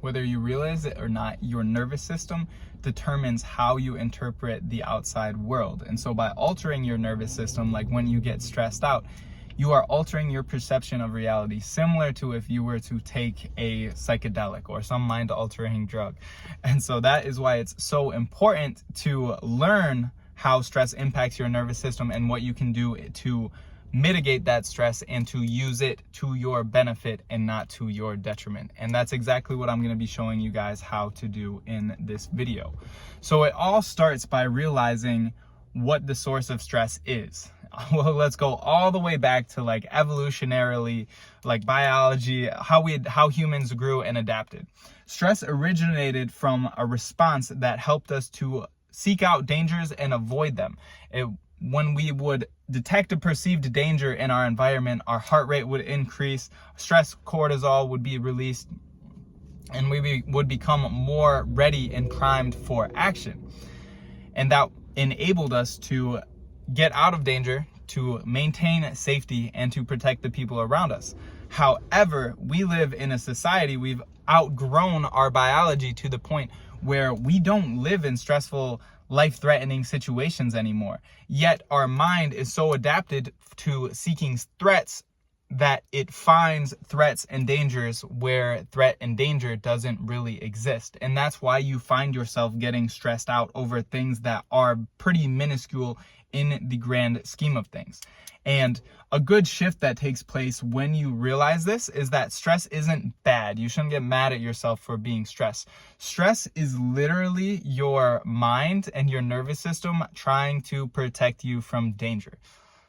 Whether you realize it or not, your nervous system determines how you interpret the outside world. And so by altering your nervous system, like when you get stressed out, you are altering your perception of reality, similar to if you were to take a psychedelic or some mind-altering drug. And so that is why it's so important to learn how stress impacts your nervous system and what you can do to mitigate that stress and to use it to your benefit and not to your detriment. And that's exactly what I'm going to be showing you guys how to do in this video. So it all starts by realizing what the source of stress is. Well, let's go all the way back to like evolutionarily, like biology, how humans grew and adapted. Stress originated from a response that helped us to seek out dangers and avoid them. When we would detect a perceived danger in our environment, our heart rate would increase, stress cortisol would be released, and we would become more ready and primed for action. And that enabled us to get out of danger, to maintain safety, and to protect the people around us. However, we live in a society, we've outgrown our biology to the point where we don't live in stressful, life-threatening situations anymore. Yet our mind is so adapted to seeking threats that it finds threats and dangers where threat and danger doesn't really exist. And that's why you find yourself getting stressed out over things that are pretty minuscule in the grand scheme of things. And a good shift that takes place when you realize this is that stress isn't bad. You shouldn't get mad at yourself for being stressed. Stress is literally your mind and your nervous system trying to protect you from danger.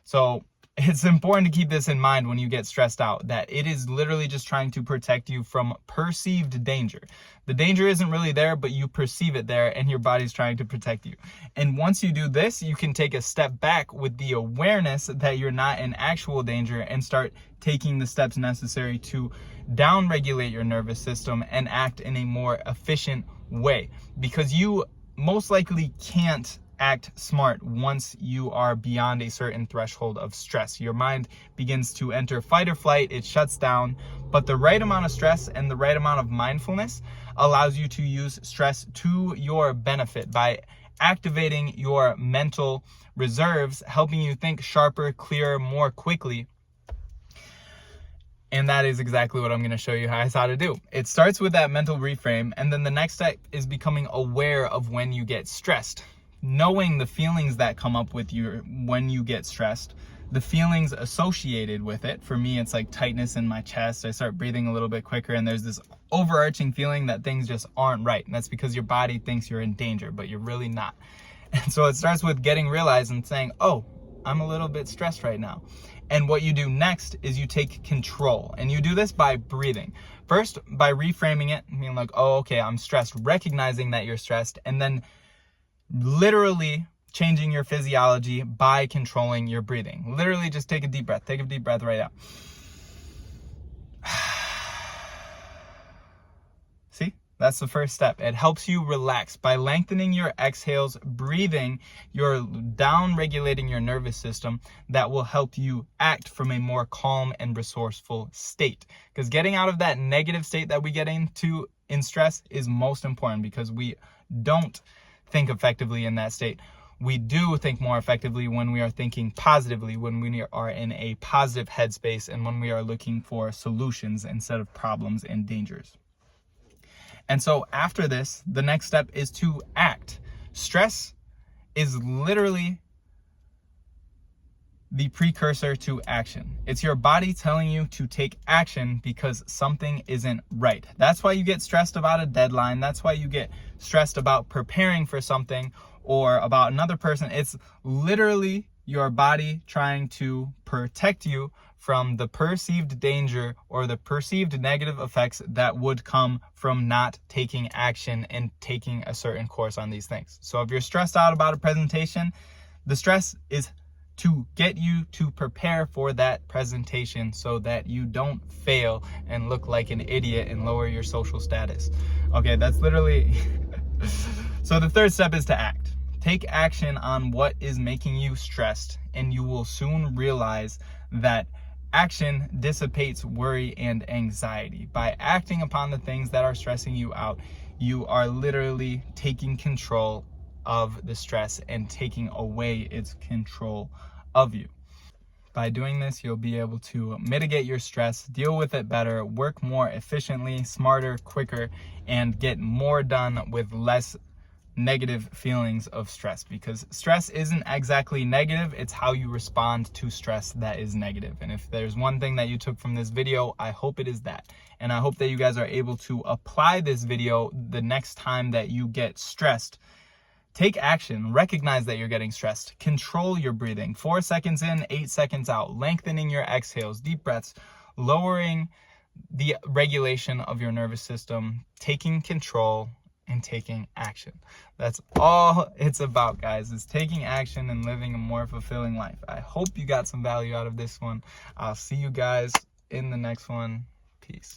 So it's important to keep this in mind when you get stressed out, that it is literally just trying to protect you from perceived danger. The danger isn't really there, but you perceive it there and your body's trying to protect you. And once you do this, you can take a step back with the awareness that you're not in actual danger and start taking the steps necessary to downregulate your nervous system and act in a more efficient way. Because you most likely can't act smart once you are beyond a certain threshold of stress. Your mind begins to enter fight or flight, it shuts down, but the right amount of stress and the right amount of mindfulness allows you to use stress to your benefit by activating your mental reserves, helping you think sharper, clearer, more quickly. And that is exactly what I'm going to show you guys how to do. It starts with that mental reframe, and then the next step is becoming aware of when you get stressed. Knowing the feelings that come up with you when you get stressed, the feelings associated with it. For me, it's like tightness in my chest. I start breathing a little bit quicker, and there's this overarching feeling that things just aren't right. And that's because your body thinks you're in danger, but you're really not. And so it starts with getting realized and saying, oh, I'm a little bit stressed right now. And what you do next is you take control, and you do this by breathing. First, by reframing it, being like, oh, okay, I'm stressed, recognizing that you're stressed, and then literally changing your physiology by controlling your breathing. Literally just take a deep breath. Take a deep breath right out. See? That's the first step. It helps you relax. By lengthening your exhales, breathing, you're down regulating your nervous system. That will help you act from a more calm and resourceful state. Because getting out of that negative state that we get into in stress is most important, because we don't think effectively in that state. We do think more effectively when we are thinking positively, when we are in a positive headspace, and when we are looking for solutions instead of problems and dangers. And so after this, the next step is to act. Stress is literally the precursor to action. It's your body telling you to take action because something isn't right. That's why you get stressed about a deadline. That's why you get stressed about preparing for something or about another person. It's literally your body trying to protect you from the perceived danger or the perceived negative effects that would come from not taking action and taking a certain course on these things. So if you're stressed out about a presentation, the stress is to get you to prepare for that presentation so that you don't fail and look like an idiot and lower your social status. Okay, that's literally... So the third step is to act. Take action on what is making you stressed, and you will soon realize that Action dissipates worry and anxiety. By acting upon the things that are stressing you out, you are literally taking control of the stress and taking away its control of you. By doing this, you'll be able to mitigate your stress, deal with it better, work more efficiently, smarter, quicker, and get more done with less negative feelings of stress, because stress isn't exactly negative. It's how you respond to stress that is negative. And if there's one thing that you took from this video, I hope it is that. And I hope that you guys are able to apply this video the next time that you get stressed. Take action, recognize that you're getting stressed, control your breathing, 4 seconds in, 8 seconds out, lengthening your exhales, deep breaths, lowering the regulation of your nervous system, taking control, and taking action. That's all it's about, guys, is taking action and living a more fulfilling life. I hope you got some value out of this one. I'll see you guys in the next one. Peace.